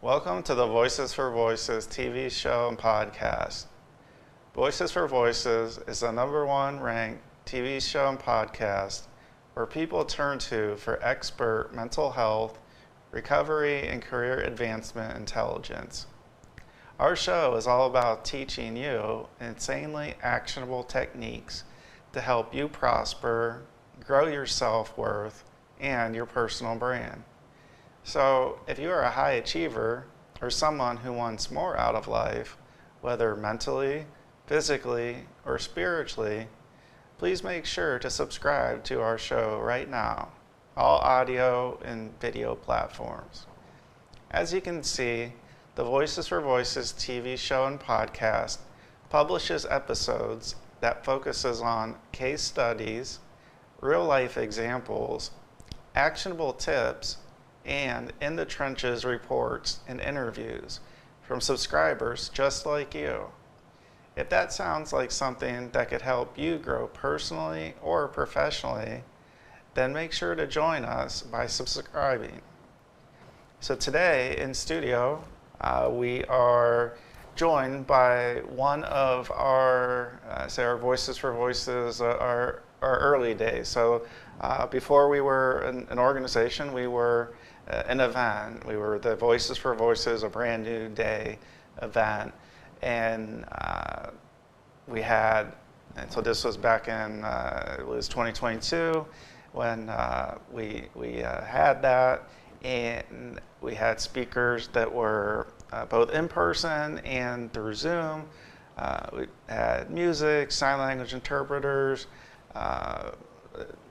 Welcome to the Voices for Voices TV show and podcast. Voices for Voices is the #1 ranked TV show and podcast where people turn to for expert mental health, recovery, and career advancement intelligence. Our show is all about teaching you insanely actionable techniques to help you prosper, grow your self-worth, and your personal brand. So if you are a high achiever or someone who wants more out of life, whether mentally, physically, or spiritually, please make sure to subscribe to our show right now, all audio and video platforms. As you can see, the Voices for Voices TV show and podcast publishes episodes that focuses on case studies, real-life examples, actionable tips, and in the trenches reports and interviews from subscribers just like you. If that sounds like something that could help you grow personally or professionally, then make sure to join us by subscribing. So today in studio, we are joined by one of our Voices for Voices, our early days. So before we were an organization, we were an event. We were the Voices for Voices, a brand new day event. And we had, and so this was back in, it was 2022 when we had that. And we had speakers that were both in person and through Zoom. We had music, sign language interpreters, a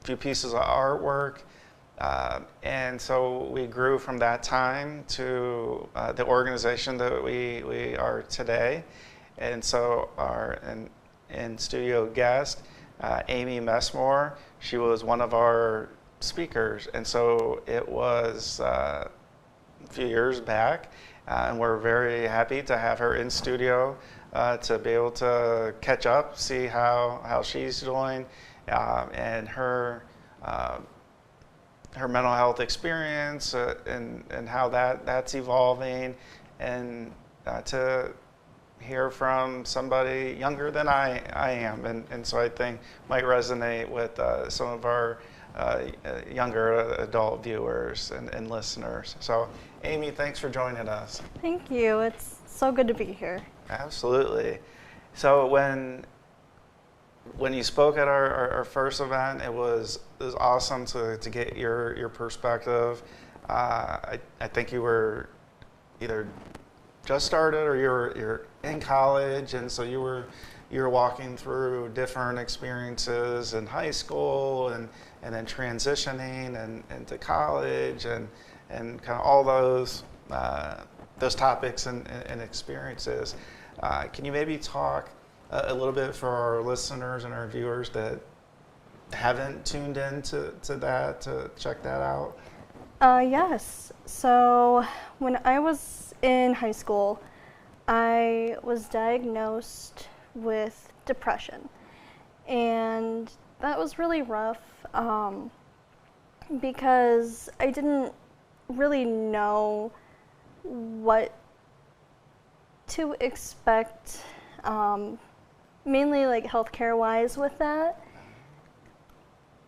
few pieces of artwork. And so we grew from that time to the organization that we are today. And so our in-studio guest, Amy Messmore, she was one of our speakers. And so it was a few years back, and we're very happy to have her in studio to be able to catch up, see how she's doing, and her mental health experience and how that's evolving, and to hear from somebody younger than I am, and so I think might resonate with some of our younger adult viewers and listeners. So Amy, thanks for joining us. Thank you. It's so good to be here. Absolutely. So when you spoke at our first event, it was awesome to get your perspective. I think you were either just started or you're in college, and so you were walking through different experiences in high school and then transitioning and into college and kind of all those topics and experiences. Can you maybe talk a little bit for our listeners and our viewers that haven't tuned in to that, to check that out? Yes. So when I was in high school, I was diagnosed with depression. And that was really rough because I didn't really know what to expect, mainly like healthcare wise with that.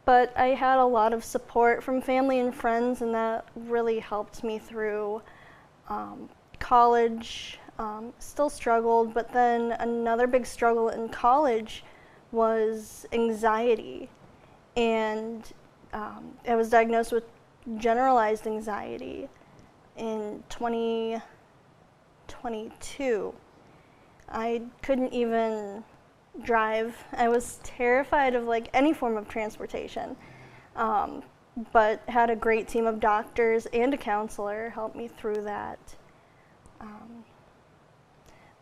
But I had a lot of support from family and friends, and that really helped me through college. Still struggled, but then another big struggle in college was anxiety. And I was diagnosed with generalized anxiety in 2022. I couldn't even drive. I was terrified of like any form of transportation, but had a great team of doctors and a counselor help me through that.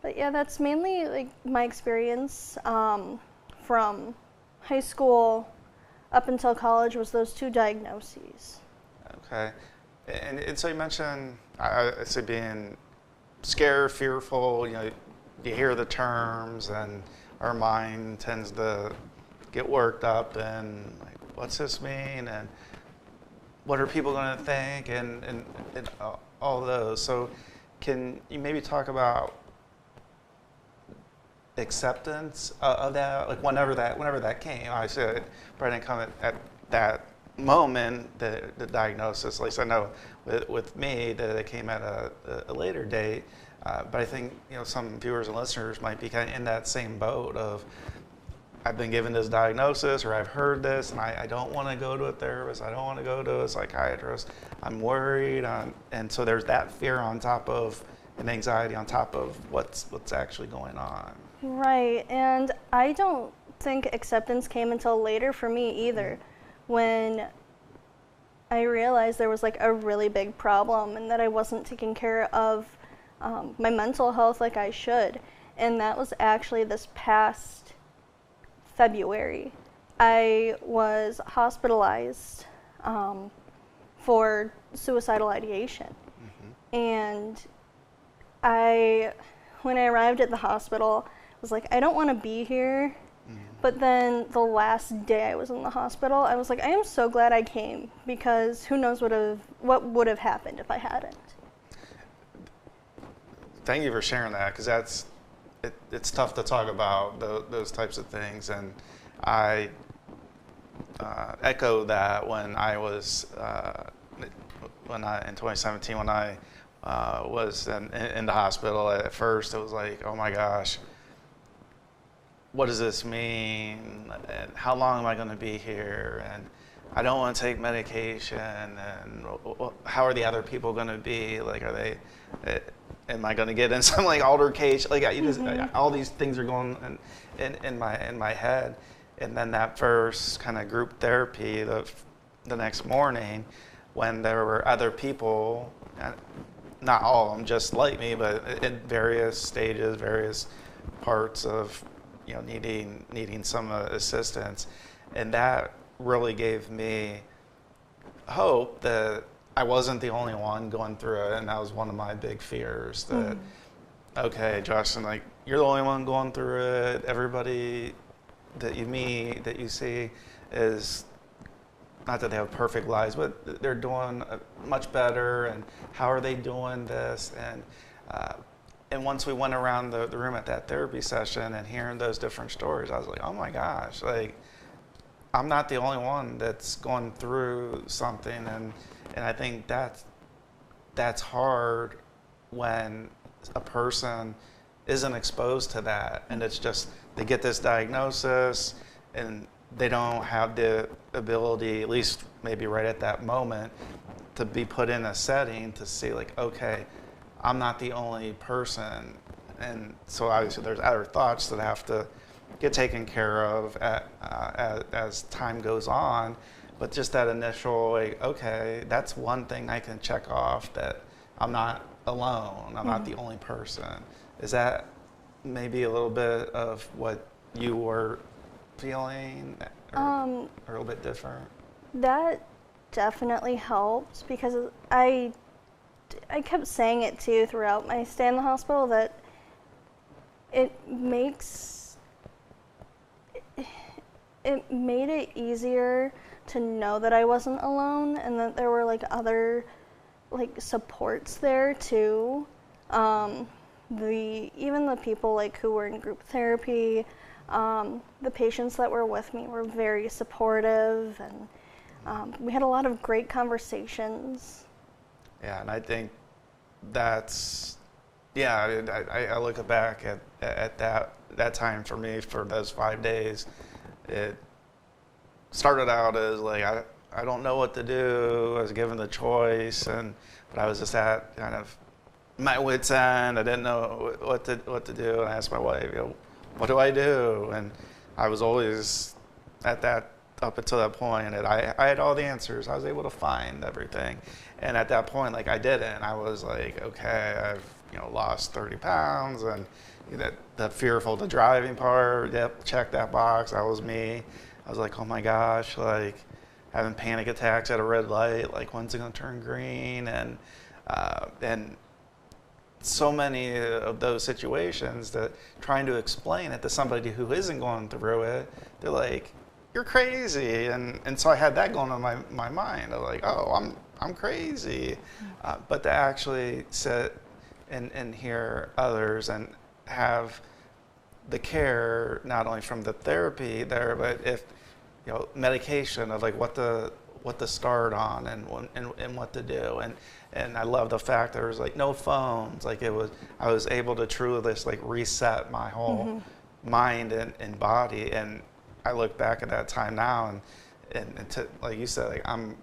But yeah, that's mainly like my experience from high school up until college was those two diagnoses. Okay, and so you mentioned I say being scared, fearful. You hear the terms, and our mind tends to get worked up and like, what's this mean, and what are people going to think, and all those. So can you maybe talk about acceptance of that, like whenever that came? I said, probably didn't come at that moment, the diagnosis. At least I know with me that it came at a later date. But I think some viewers and listeners might be kind of in that same boat of, I've been given this diagnosis, or I've heard this, and I don't want to go to a therapist. I don't want to go to a psychiatrist. I'm worried, and so there's that fear on top of, and anxiety on top of what's actually going on. Right, and I don't think acceptance came until later for me either, when I realized there was like a really big problem and that I wasn't taking care of my mental health like I should. And that was actually this past February. I was hospitalized for suicidal ideation. And when I arrived at the hospital, I was like, I don't want to be here. But then the last day I was in the hospital, I was like, I am so glad I came, because who knows what would have happened if I hadn't. Thank you for sharing that, because it's tough to talk about those types of things, and I echo that when I was in 2017 when I was in the hospital. At first, it was like, oh my gosh, what does this mean? And how long am I going to be here? And I don't want to take medication. And how are the other people going to be? Like, are they? Am I going to get in some like altercation? Like, all these things are going in my head. And then that first kind of group therapy the next morning, when there were other people, not all of them just like me, but in various stages, various parts of needing some assistance, and that really gave me hope that I wasn't the only one going through it. And that was one of my big fears, that okay, Justin, like, you're the only one going through it. Everybody that you meet, that you see, is not that they have perfect lives, but they're doing much better. And how are they doing this? And once we went around the room at that therapy session and hearing those different stories, I was like, oh my gosh, like, I'm not the only one that's going through something. And I think that's hard when a person isn't exposed to that. And it's just, they get this diagnosis and they don't have the ability, at least maybe right at that moment, to be put in a setting to see, like, okay, I'm not the only person. And so obviously there's other thoughts that have to get taken care of as time goes on. But just that initial, like, okay, that's one thing I can check off, that I'm not alone. I'm not the only person. Is that maybe a little bit of what you were feeling, or a little bit different? That definitely helped, because I kept saying it too throughout my stay in the hospital, that it made it easier to know that I wasn't alone, and that there were like other like supports there too. Even the people like who were in group therapy, the patients that were with me were very supportive, and we had a lot of great conversations. Yeah, and I think that's, yeah, I look back at that time for me, for those 5 days. It started out as like, I don't know what to do. I was given the choice, but I was just at kind of my wit's end. I didn't know what to do. And I asked my wife, what do I do? And I was always up until that point, and I had all the answers. I was able to find everything. And at that point, like, I didn't. I was like, okay, I've lost 30 pounds, and the fearful, the driving part, yep, check that box. That was me. I was like, oh my gosh, like, having panic attacks at a red light, like, when's it gonna turn green? And so many of those situations, that trying to explain it to somebody who isn't going through it, they're like, you're crazy. And so I had that going on my mind. I'm like, oh, I'm crazy. But to actually sit and hear others and have the care not only from the therapy there, but if medication of like what to start on and what to do, and I love the fact there was like no phones, like I was able to truly just like reset my whole mind and body, and I look back at that time now and to, like you said, like I'm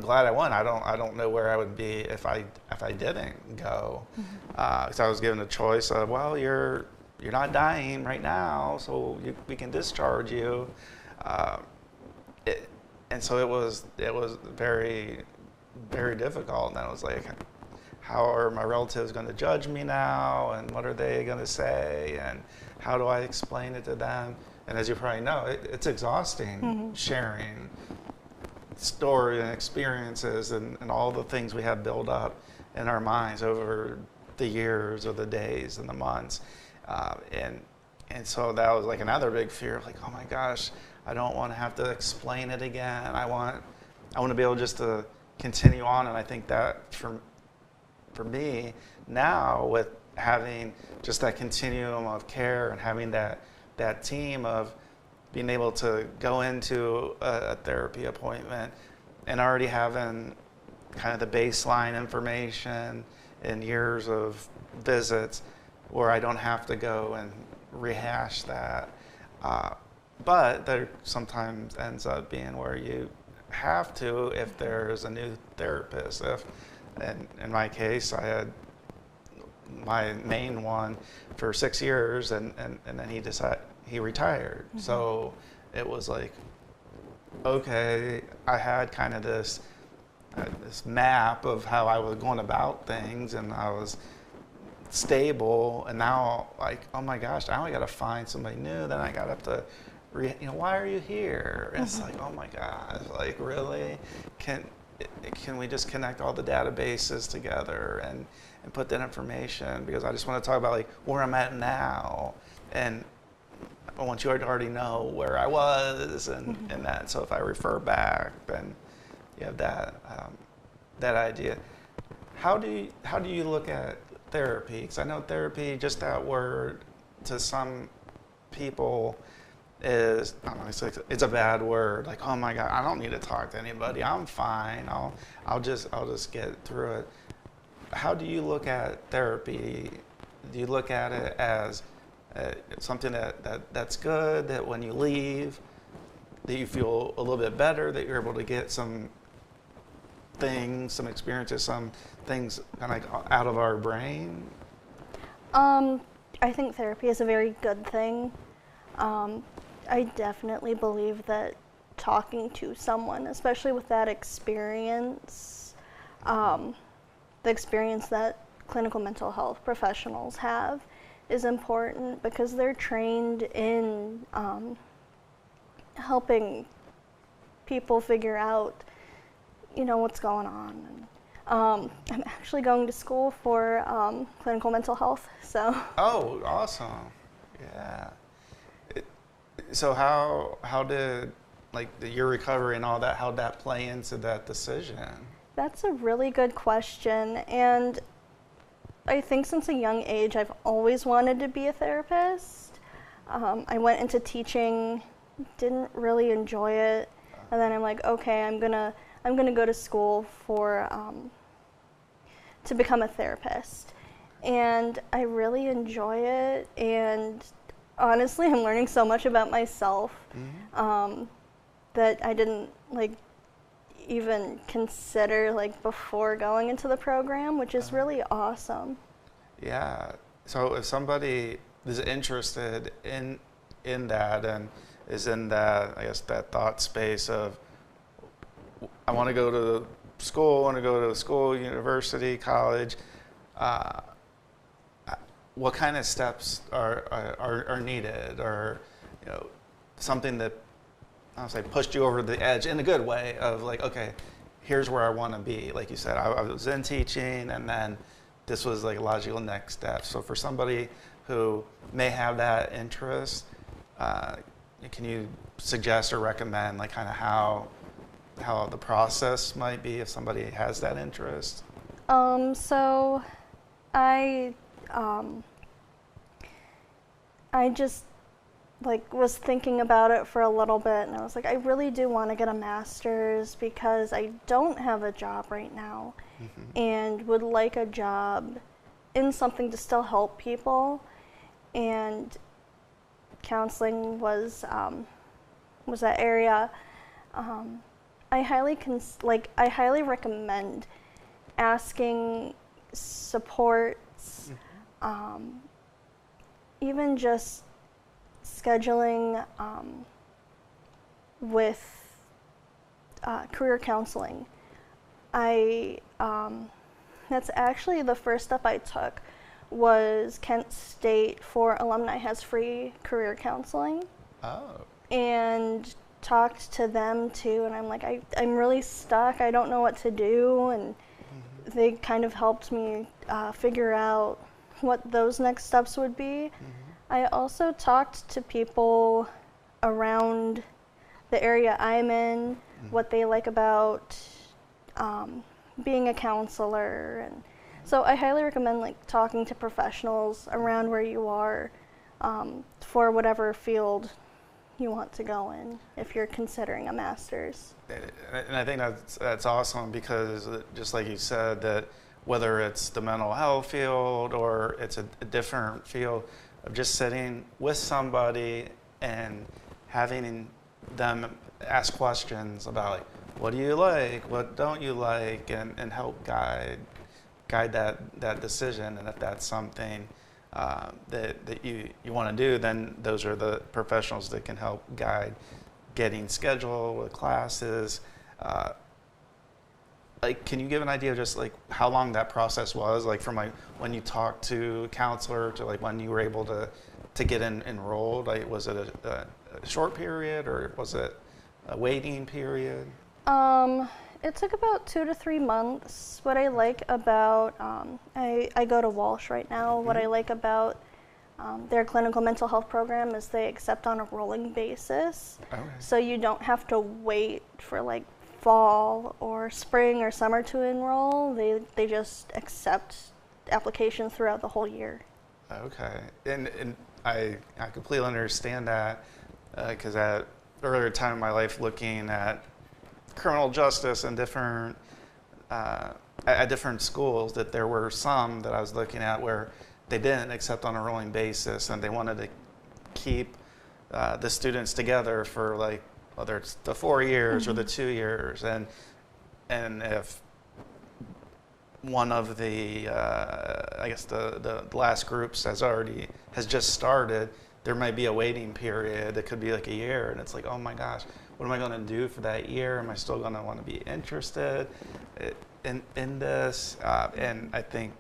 glad I went. I don't know where I would be if I didn't go, because I was given a choice of, well, you're not dying right now, so we can discharge you, and so it was very, very difficult. And I was like, how are my relatives going to judge me now, and what are they going to say, and how do I explain it to them? And as you probably know, it's exhausting sharing story and experiences and all the things we have built up in our minds over the years or the days and the months, and so that was like another big fear of like, oh my gosh, I don't want to have to explain it again. I want to be able just to continue on. And I think that for me now, with having just that continuum of care and having that team of being able to go into a therapy appointment and already having kind of the baseline information and years of visits where I don't have to go and rehash that. But there sometimes ends up being where you have to if there's a new therapist. And in my case, I had my main one for 6 years, and then he retired. So it was like, okay, I had kind of this map of how I was going about things, and I was stable, and now like, oh my gosh, now I got to find somebody new. Then I got up to why are you here? And it's like, oh my gosh, like really? Can we just connect all the databases together and put that information? Because I just want to talk about like where I'm at now, and I want you to already know where I was and that. So if I refer back, then you have that idea. How do you look at therapy? Because I know therapy, just that word, to some people is, I don't know, it's a bad word. Like, oh my God, I don't need to talk to anybody. I'm fine. I'll just get through it. How do you look at therapy? Do you look at it as something that's good, that when you leave, that you feel a little bit better, that you're able to get some things, some experiences, some things kind of like out of our brain? I think therapy is a very good thing. I definitely believe that talking to someone, especially with that experience, the experience that clinical mental health professionals have, is important because they're trained in helping people figure out, what's going on. And, I'm actually going to school for clinical mental health, so. Oh, awesome! Yeah. So how did your recovery and all that, how'd that play into that decision? That's a really good question, and I think since a young age I've always wanted to be a therapist. I went into teaching, didn't really enjoy it, and then I'm like, okay, I'm gonna go to school for to become a therapist, and I really enjoy it. And honestly, I'm learning so much about myself that I didn't even consider before going into the program, which is really awesome. Yeah. So if somebody is interested in that and is in that, I guess, that thought space of, I want to go to school, I want to go to school, university, college, what kind of steps are needed, or something that I'll say pushed you over the edge in a good way of okay, here's where I want to be. Like you said, I was in teaching, and then this was a logical next step. So for somebody who may have that interest, can you suggest or recommend kind of how the process might be if somebody has that interest? So I I just like was thinking about it for a little bit, and I was like, I really do want to get a master's because I don't have a job right now, and would like a job in something to still help people. And counseling was that area. I highly recommend asking supports, even just scheduling with career counseling. That's actually the first step I took, was Kent State for alumni has free career counseling. Oh. And talked to them too, and I'm like, I'm really stuck, I don't know what to do, and they kind of helped me figure out what those next steps would be. I also talked to people around the area I'm in, what they like about being a counselor, and so I highly recommend like talking to professionals around where you are for whatever field you want to go in if you're considering a master's. And I think that's awesome, because just like you said, that whether it's the mental health field or it's a different field, of just sitting with somebody and having them ask questions about like, what do you like, what don't you like, and help guide that decision. And if that's something that you want to do, then those are the professionals that can help guide getting scheduled with classes. Like, can you give an idea of just like how long that process was, like from like when you talked to a counselor to like when you were able to get enrolled? Like, was it a short period, or was it a waiting period? It took about 2 to 3 months. What I like about, I go to Walsh right now. What I like about their clinical mental health program is they accept on a rolling basis. Okay. So you don't have to wait for like fall or spring or summer to enroll. They just accept applications throughout the whole year. Okay, and I completely understand that, because at earlier time in my life, looking at criminal justice and different at different schools, that there were some that I was looking at where they didn't accept on a rolling basis, and they wanted to keep the students together for like, whether it's the 4 years or the 2 years, and if one of the I guess the last groups has just started, there might be a waiting period that could be like a year, and it's like, oh my gosh, what am I going to do for that year? Am I still going to want to be interested in this? And I think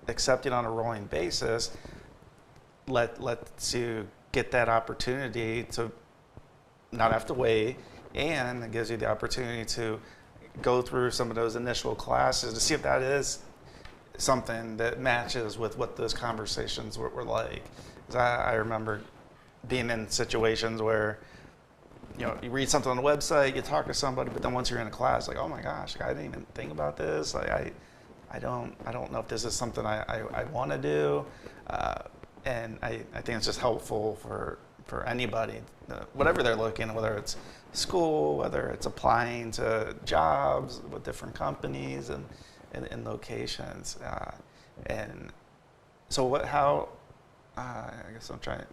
accepting on a rolling basis lets you get that opportunity to not have to wait, and it gives you the opportunity to go through some of those initial classes to see if that is something that matches with what those conversations were like. 'Cause I remember being in situations where, you know, you read something on the website, you talk to somebody, but then once you're in a class, like, oh my gosh, I didn't even think about this. Like, I don't know if this is something I want to do. And I think it's just helpful for anybody, whatever they're looking, whether it's school, whether it's applying to jobs with different companies and locations. And so I guess I'm trying,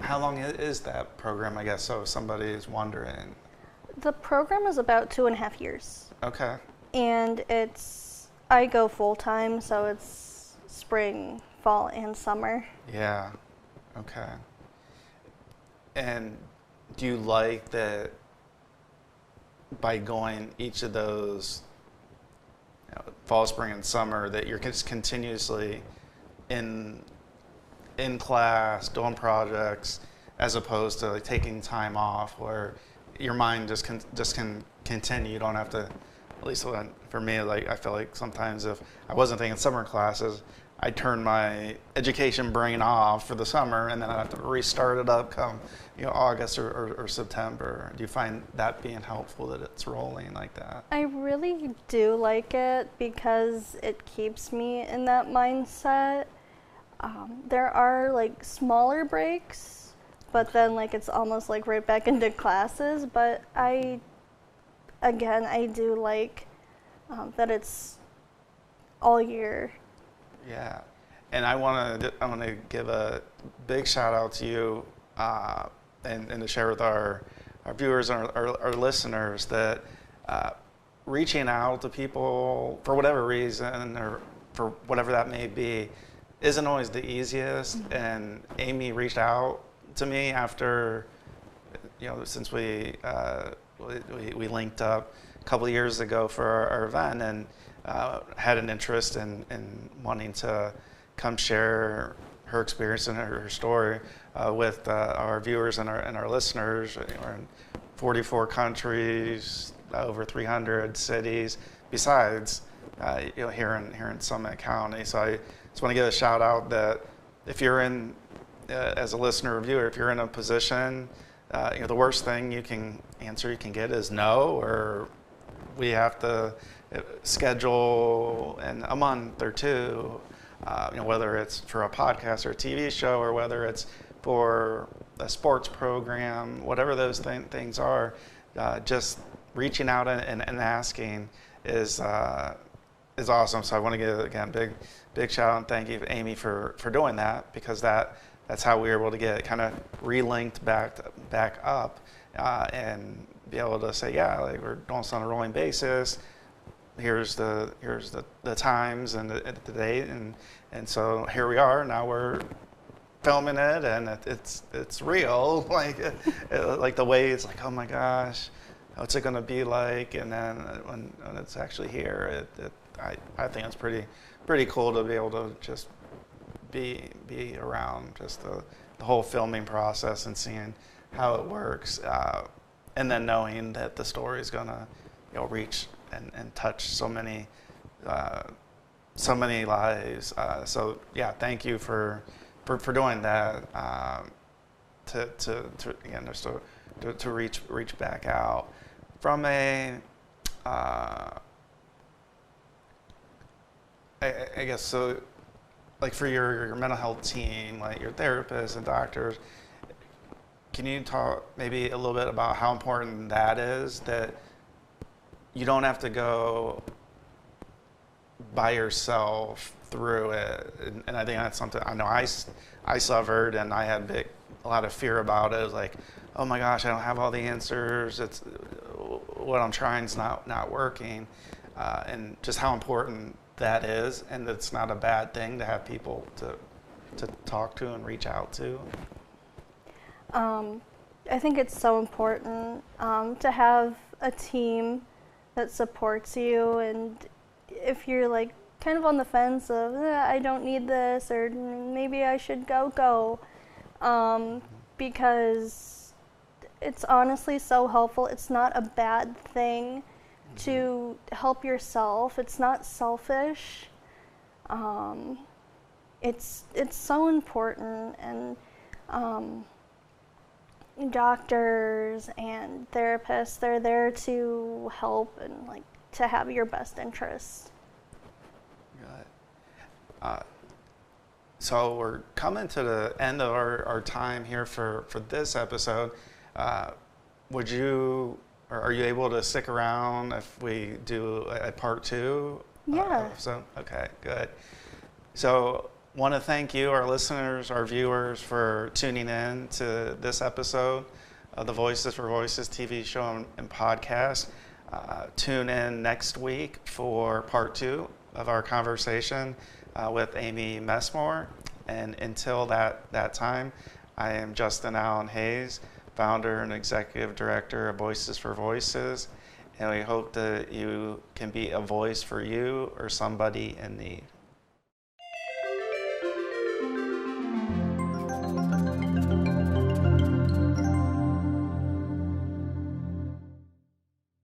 how long is that program, I guess, so if somebody is wondering? The program is about 2.5 years. Okay. And I go full-time, so it's spring, fall, and summer. Yeah. Okay. And do you like that by going each of those, fall, spring, and summer, that you're just continuously in class, doing projects, as opposed to like taking time off where your mind just can continue? You don't have to at least for me, like I feel like sometimes if I wasn't taking summer classes, I turn my education brain off for the summer, and then I have to restart it up come, August or September. Do you find that being helpful, that it's rolling like that? I really do like it because it keeps me in that mindset. There are like smaller breaks, but then like it's almost like right back into classes. But I do like that it's all year. Yeah, and I want to give a big shout out to you, and to share with our viewers and our listeners that reaching out to people for whatever reason or for whatever that may be isn't always the easiest. Mm-hmm. And Amy reached out to me after, since we linked up a couple of years ago for our event, and had an interest in wanting to come share her experience and her story with our viewers and our listeners. We're in 44 countries, over 300 cities, besides here in Summit County. So I just want to give a shout out that if you're in, as a listener or viewer, if you're in a position, the worst thing you can get is no, or we have to schedule in a month or two, whether it's for a podcast or a TV show, or whether it's for a sports program, whatever those things are, just reaching out and asking is awesome. So I want to give, again, big shout out and thank you, Amy, for doing that, because that's how we were able to get kind of relinked back up, and be able to say, yeah, like we're doing this on a rolling basis. Here's the times and the date, and so here we are. Now we're filming it, and it's real. Like the way it's like, oh my gosh, what's it gonna be like? And then when it's actually here, I think it's pretty cool to be able to just be around just the whole filming process and seeing how it works, and then knowing that the story is gonna reach and touch so many lives. So yeah, thank you for doing that. To again, just to reach back out from a I guess so, like for your mental health team, like your therapists and doctors. Can you talk maybe a little bit about how important that is, that you don't have to go by yourself through it? And I think that's something I know I suffered, and I had a lot of fear about it. It was like, oh my gosh, I don't have all the answers. It's what I'm trying is not working, and just how important that is, and it's not a bad thing to have people to talk to and reach out to. I think it's so important to have a team that supports you, and if you're like kind of on the fence of I don't need this, or maybe I should go, because it's honestly so helpful. It's not a bad thing to help yourself. It's not selfish. It's so important, and doctors and therapists, they're there to help and like to have your best interests. Got it. So we're coming to the end of our time here for this episode. Would you, or are you able to stick around if we do a part two? Yeah. Okay, good. So want to thank you, our listeners, our viewers, for tuning in to this episode of the Voices for Voices TV show and podcast. Tune in next week for part two of our conversation with Amy Messmore. And until that time, I am Justin Allen Hayes, founder and executive director of Voices for Voices. And we hope that you can be a voice for you or somebody in need.